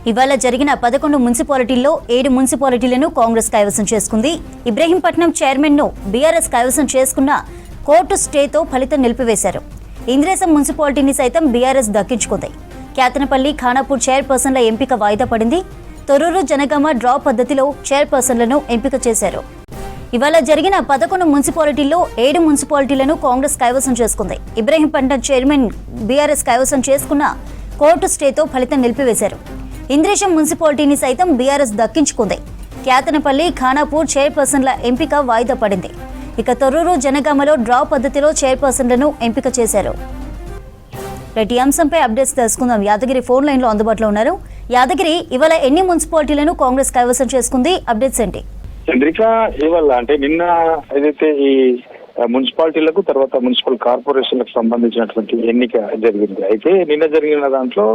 ఇవాళ జరిగిన 11 మున్సిపాలిటీల్లో 7 మున్సిపాలిటీలను కాంగ్రెస్ కైవసం చేసుకుంది. ఇబ్రహీంపట్నం చైర్మన్ ను బీఆర్ఎస్ కైవసం చేసుకున్న కోర్టు స్టేతో ఫలితం నిలిపివేశారు. ఇంద్రేశం మున్సిపాలిటీని సైతం బీఆర్ఎస్ దక్కించుకుంది. క్యాతనపల్లి, ఖానాపూర్ చైర్పర్సన్ల ఎంపిక వాయిదా పడింది. తొర్రూరు, జనగామ డ్రా పద్ధతిలో చైర్పర్సన్లను ఎంపిక చేశారు. ఇవాళ జరిగిన 11 మున్సిపాలిటీల్లో 7 మున్సిపాలిటీలను కాంగ్రెస్ కైవసం చేసుకుంది. ఇబ్రహీంపట్నం చైర్మన్ బీఆర్ఎస్ కైవసం చేసుకున్న కోర్టు స్టేతో ఫలితం నిలిపివేశారు. ఇంద్రేశం మున్సిపాలిటీని సైతం బీఆర్ఎస్ దక్కించుకుంది. క్యాతనపల్లి, ఖానాపూర్ చైర్పర్సన్ల ఎంపిక వాయిదా పడింది. ఇక తొర్రూరు, జనగామలో డ్రా పద్ధతిలో చైర్పర్సన్లను ఎంపిక చేశారు. ఈ అంశంపై అప్డేట్స్ తెలుసుకుందాం. యాదగిరి ఫోన్ లైన్ లో అందుబాటులో ఉన్నారు. యాదగిరి, ఇవాళ ఎన్ని మున్సిపాలిటీలను కాంగ్రెస్ కైవసం చేసుకుంది? అప్డేట్స్ ఏంటి? చంద్రిక, ఇవాళ అంటే నిన్న ఏదైతే ఈ మున్సిపాలిటీలకు తర్వాత మున్సిపల్ కార్పొరేషన్లకు సంబంధించినటువంటి ఎన్నిక జరిగింది. అయితే నిన్న జరిగిన దాంట్లో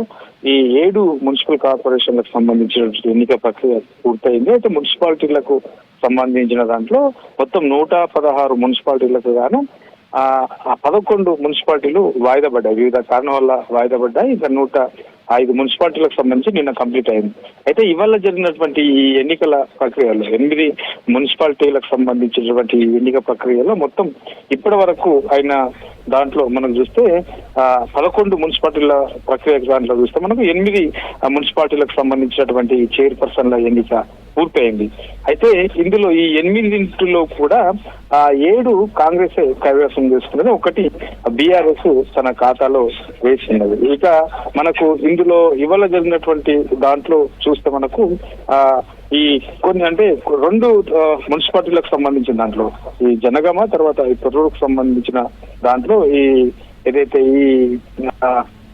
ఈ 7 మున్సిపల్ కార్పొరేషన్లకు సంబంధించినటువంటి ఎన్నిక ప్రక్రియ పూర్తయింది. అయితే మున్సిపాలిటీలకు సంబంధించిన దాంట్లో మొత్తం 116 మున్సిపాలిటీలకు గాను 11 మున్సిపాలిటీలు వాయిదా పడ్డాయి. వివిధ కారణాల వల్ల వాయిదా పడ్డాయి. ఇంకా 105 మున్సిపాలిటీలకు సంబంధించి నిన్న కంప్లీట్ అయింది. అయితే ఇవాళ జరిగినటువంటి ఈ ఎన్నికల ప్రక్రియలో 8 మున్సిపాలిటీలకు సంబంధించినటువంటి ఎన్నిక ప్రక్రియలో మొత్తం ఇప్పటి వరకు అయిన దాంట్లో మనం చూస్తే 11 మున్సిపాలిటీల ప్రక్రియ దాంట్లో చూస్తే మనకు 8 మున్సిపాలిటీలకు సంబంధించినటువంటి చైర్పర్సన్ల ఎన్నిక పూర్తయింది. అయితే ఇందులో ఈ 8 కూడా 7 కాంగ్రెస్ కైవసం చేసుకున్నది, 1 బీఆర్ఎస్ తన ఖాతాలో వేసినది. ఇక మనకు ఇందులో ఇవాళ జరిగినటువంటి దాంట్లో చూస్తే మనకు ఈ కొన్ని అంటే 2 మున్సిపాలిటీలకు సంబంధించిన దాంట్లో ఈ జనగామ తర్వాత ఈ తొర్రూరుకు సంబంధించిన దాంట్లో ఈ ఏదైతే ఈ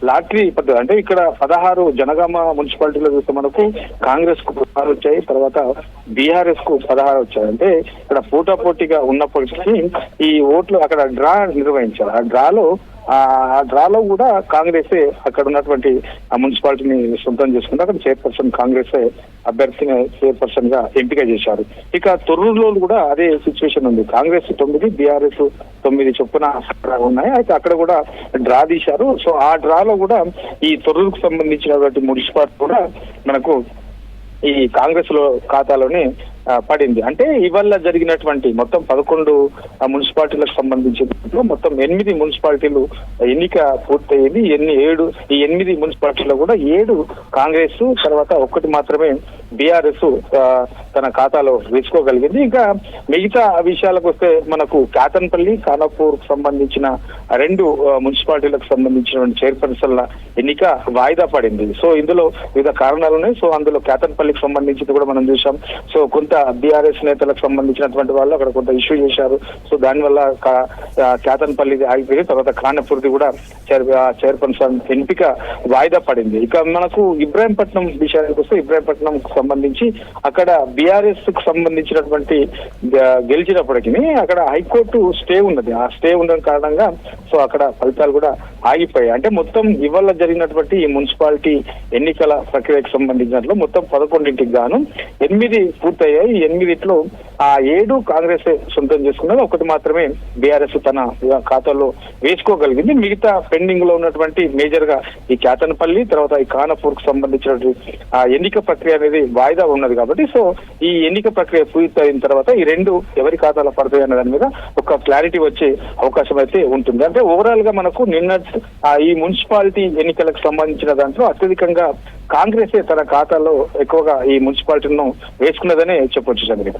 లాటరీ పద్ధతి అంటే ఇక్కడ 16 జనగామ మున్సిపాలిటీలో చూస్తే మనకు కాంగ్రెస్ కు 16 వచ్చాయి, తర్వాత బీఆర్ఎస్ కు 16 వచ్చాయి. అంటే ఇక్కడ పోటాపోటీగా ఉన్నప్పటికీ ఈ ఓట్లు అక్కడ డ్రా నిర్వహించారు. ఆ డ్రాలో కూడా కాంగ్రెసే అక్కడ ఉన్నటువంటి ఆ మున్సిపాలిటీని సొంతం చేసుకుంటే అక్కడ చైర్పర్సన్ కాంగ్రెసే అభ్యర్థిని చైర్పర్సన్ గా ఎంపిక చేశారు. ఇక తొర్రూరులో కూడా అదే సిచ్యువేషన్ ఉంది. కాంగ్రెస్ 9, బీఆర్ఎస్ 9 చొప్పున ఉన్నాయి. అయితే అక్కడ కూడా డ్రా తీశారు. సో ఆ డ్రాలో కూడా ఈ తొర్రూరుకు సంబంధించినటువంటి మున్సిపాలిటీ కూడా మనకు ఈ కాంగ్రెస్ లో ఖాతాలోనే పడింది. అంటే ఇవాళ జరిగినటువంటి మొత్తం 11 మున్సిపాలిటీలకు సంబంధించిన మొత్తం 8 మున్సిపాలిటీలు ఎన్నిక పూర్తయింది. ఈ 8 మున్సిపాలిటీలో కూడా 7 కాంగ్రెస్ తర్వాత 1 మాత్రమే బీఆర్ఎస్ తన ఖాతాలో వేసుకోగలిగింది. ఇంకా మిగతా విషయాలకు వస్తే మనకు క్యాతన్పల్లి, ఖానాపూర్ సంబంధించిన 2 మున్సిపాలిటీలకు సంబంధించినటువంటి చైర్పర్సన్ల ఎన్నిక వాయిదా పడింది. సో ఇందులో వివిధ కారణాలు ఉన్నాయి. సో అందులో క్యాతన్పల్లికి సంబంధించి కూడా మనం చూసాం. సో కొంత బీఆర్ఎస్ నేతలకు సంబంధించినటువంటి వాళ్ళు అక్కడ కొంత ఇష్యూ చేశారు. సో దానివల్ల క్యాతన్పల్లి ఆగిపోయి తర్వాత ఖానాపూర్ది కూడా చైర్పర్సన్ ఎంపిక వాయిదా పడింది. ఇక మనకు ఇబ్రహీంపట్నం విషయానికి వస్తే ఇబ్రహీంపట్నం సంబంధించి అక్కడ బీఆర్ఎస్ కు సంబంధించినటువంటి గెలిచినప్పటికీ అక్కడ హైకోర్టు స్టే ఉన్నది. ఆ స్టే ఉండడం కారణంగా సో అక్కడ ఫలితాలు కూడా ఆగిపోయాయి. అంటే మొత్తం ఇవాళ జరిగినటువంటి ఈ మున్సిపాలిటీ ఎన్నికల ప్రక్రియకు సంబంధించినట్లు మొత్తం 11కి గాను 8 పూర్తయ్యాయి. 8లో 7 కాంగ్రెస్ సొంతం చేసుకున్నది, 1 మాత్రమే బీఆర్ఎస్ తన ఖాతాలో వేసుకోగలిగింది. మిగతా పెండింగ్ లో ఉన్నటువంటి మేజర్ గా ఈ క్యాతన్పల్లి తర్వాత ఈ ఖానాపూర్ కు సంబంధించినటువంటి ఎన్నిక ప్రక్రియ అనేది వాయిదా ఉన్నది కాబట్టి సో ఈ ఎన్నిక ప్రక్రియ పూర్తయిన తర్వాత ఈ 2 ఎవరి ఖాతాలో పడతాయి అనే దాని మీద ఒక క్లారిటీ వచ్చే అవకాశం అయితే ఉంటుంది. అంటే ఓవరాల్ గా మనకు నిన్న ఈ మున్సిపాలిటీ ఎన్నికలకు సంబంధించిన దాంట్లో అత్యధికంగా కాంగ్రెసే తన ఖాతాలో ఎక్కువగా ఈ మున్సిపాలిటీలను వేసుకున్నదనే చెప్పొచ్చు చంద్రిక.